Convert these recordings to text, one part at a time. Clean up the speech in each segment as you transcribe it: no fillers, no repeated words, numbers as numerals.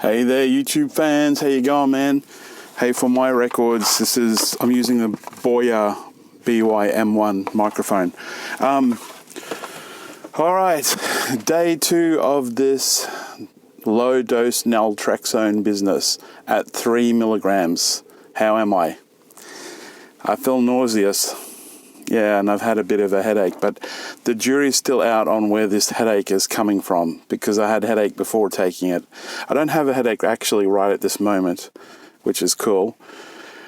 Hey there, YouTube fans. How you going, man? Hey, for my records, I'm using the Boya BY-M1 microphone. All right, day 2 of this low dose naltrexone business at 3 milligrams. How am I? I feel nauseous. Yeah, and I've had a bit of a headache, but the jury's still out on where this headache is coming from, because I had a headache before taking it. I don't have a headache actually right at this moment, which is cool.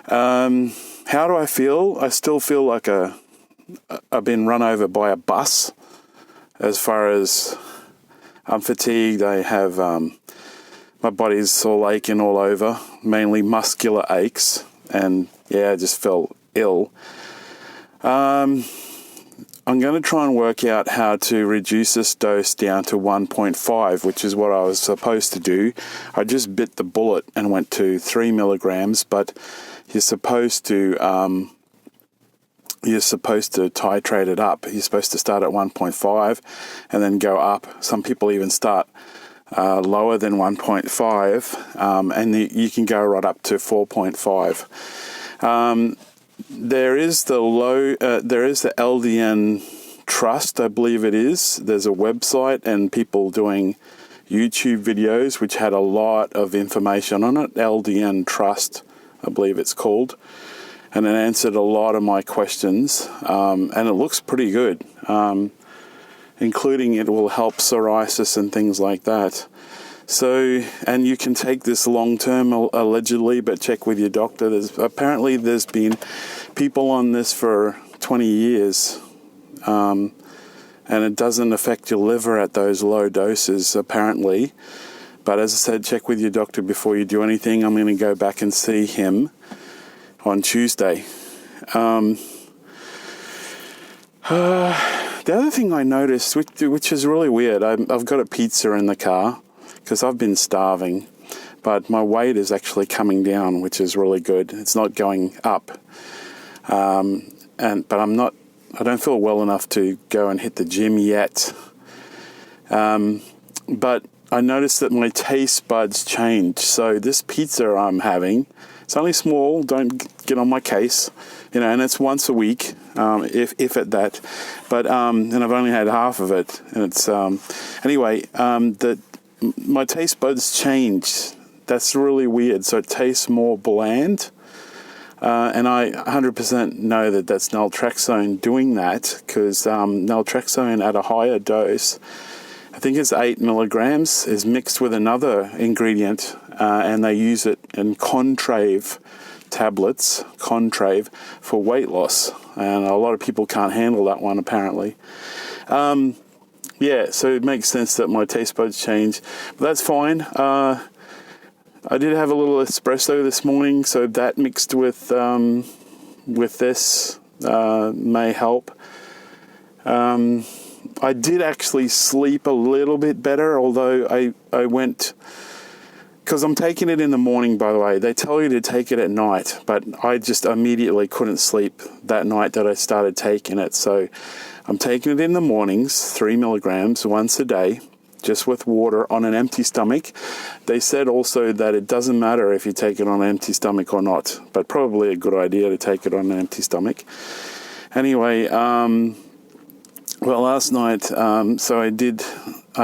How do I feel? I still feel like I've been run over by a bus. As far as I'm fatigued, I have my body's all aching all over, mainly muscular aches, and yeah, I just felt ill. I'm going to try and work out how to reduce this dose down to 1.5, which is what I was supposed to do. I just bit the bullet and went to 3 milligrams, but you're supposed to titrate it up. You're supposed to start at 1.5 and then go up. Some people even start lower than 1.5, and you can go right up to 4.5. There is the LDN Trust, I believe it is. There's a website and people doing YouTube videos which had a lot of information on it. LDN Trust, I believe it's called. And it answered a lot of my questions, and it looks pretty good, including it will help psoriasis and things like that. So, and you can take this long term allegedly, but check with your doctor. Apparently there's been people on this for 20 years, and it doesn't affect your liver at those low doses apparently. But as I said, check with your doctor before you do anything. I'm going to go back and see him on Tuesday. The other thing I noticed, which is really weird, I've got a pizza in the car because I've been starving, but my weight is actually coming down, which is really good. It's not going up, but I don't feel well enough to go and hit the gym yet. But I noticed that my taste buds changed. So this pizza I'm having, it's only small, don't get on my case, and it's once a week, if at that. But and I've only had half of it, and it's my taste buds changed. That's really weird. So it tastes more bland, and I 100% know that that's naltrexone doing that, because naltrexone at a higher dose, I think it's 8 milligrams, is mixed with another ingredient, and they use it in Contrave tablets, Contrave, for weight loss. And a lot of people can't handle that one, apparently. Yeah, so it makes sense that my taste buds change. But that's fine. I did have a little espresso this morning, so that mixed with this may help. I did actually sleep a little bit better, although I went, because I'm taking it in the morning, by the way. They tell you to take it at night, but I just immediately couldn't sleep that night that I started taking it. So I'm taking it in the mornings, 3 milligrams once a day, just with water on an empty stomach. They said also that it doesn't matter if you take it on an empty stomach or not, but probably a good idea to take it on an empty stomach. Anyway, well, last night, so I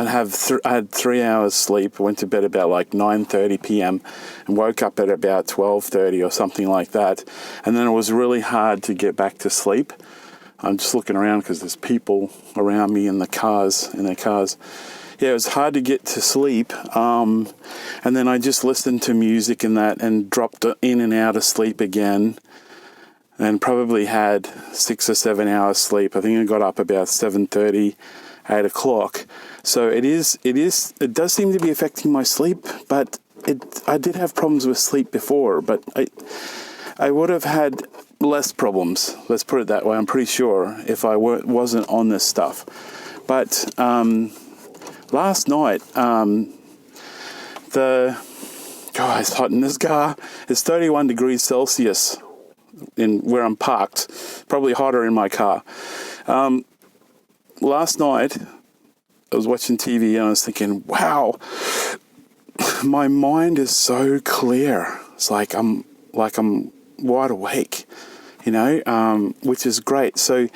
had 3 hours sleep, went to bed about like 9:30 p.m. and woke up at about 12:30 or something like that. And then it was really hard to get back to sleep. I'm just looking around because there's people around me in their cars. Yeah, it was hard to get to sleep. And then I just listened to music and that and dropped in and out of sleep again. And probably had 6 or 7 hours sleep. I think I got up about 7:30, 8 o'clock. So it does seem to be affecting my sleep, but I did have problems with sleep before, but I would have had less problems, let's put it that way, I'm pretty sure, if I wasn't on this stuff. But last night, it's hot in this car. It's 31 degrees Celsius in where I'm parked, probably hotter in my car. Last night I was watching TV and I was thinking, wow, my mind is so clear. It's like I'm wide awake, which is great. So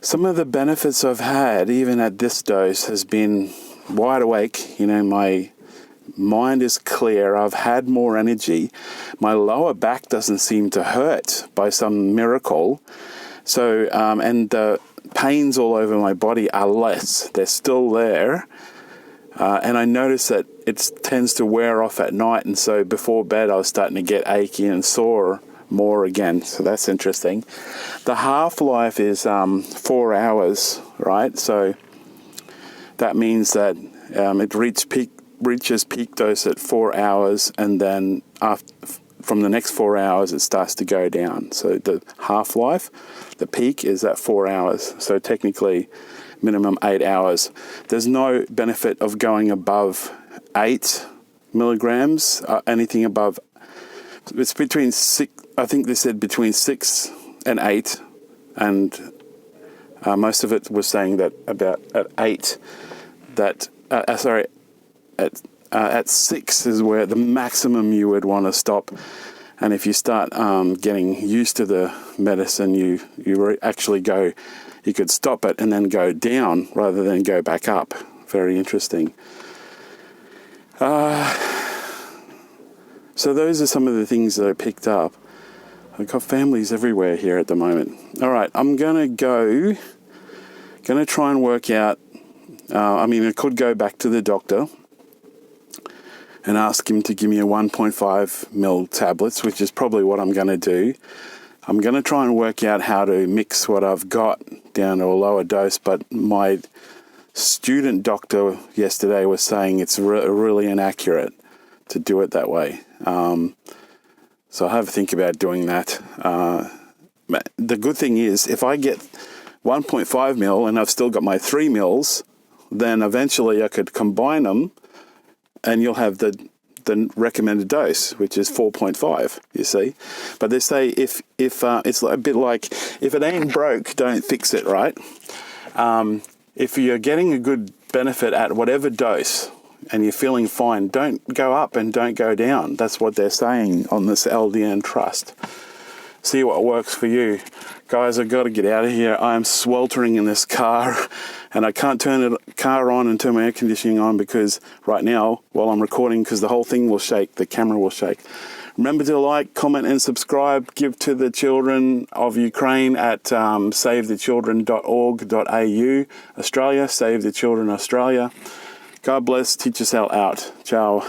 some of the benefits I've had, even at this dose, has been wide awake. My mind is clear. I've had more energy. My lower back doesn't seem to hurt by some miracle. So, and the pains all over my body are less. They're still there. And I notice that it tends to wear off at night. And so before bed, I was starting to get achy and sore more again. So that's interesting. The half-life is 4 hours, right? So that means that it reaches peak dose at 4 hours, and then from the next 4 hours, it starts to go down. So the half-life, the peak is at 4 hours. So technically, minimum 8 hours. There's no benefit of going above 8 milligrams, anything above. It's between 6, I think they said between 6 and 8, and most of it was saying that about at 8, at 6 is where the maximum you would want to stop. And if you start getting used to the medicine, you could stop it and then go down rather than go back up. Very interesting. So those are some of the things that I picked up. I've got families everywhere here at the moment. All right, I'm going to try and work out. I could go back to the doctor and ask him to give me a 1.5 ml tablets, which is probably what I'm going to do. I'm going to try and work out how to mix what I've got down to a lower dose, but my student doctor yesterday was saying it's really inaccurate to do it that way. So I have to think about doing that. The good thing is, if I get 1.5 mil and I've still got my 3 mils, then eventually I could combine them and you'll have the recommended dose, which is 4.5, you see. But they say if it's a bit like, if it ain't broke, don't fix it, right? If you're getting a good benefit at whatever dose and you're feeling fine, don't go up and don't go down. That's what they're saying on this LDN Trust. See what works for you. Guys, I've got to get out of here. I'm sweltering in this car and I can't turn the car on and turn my air conditioning on because right now, while I'm recording, because the whole thing will shake, the camera will shake. Remember to like, comment and subscribe. Give to the children of Ukraine at savethechildren.org.au. Australia, Save the Children Australia. God bless. Teach us out. Ciao.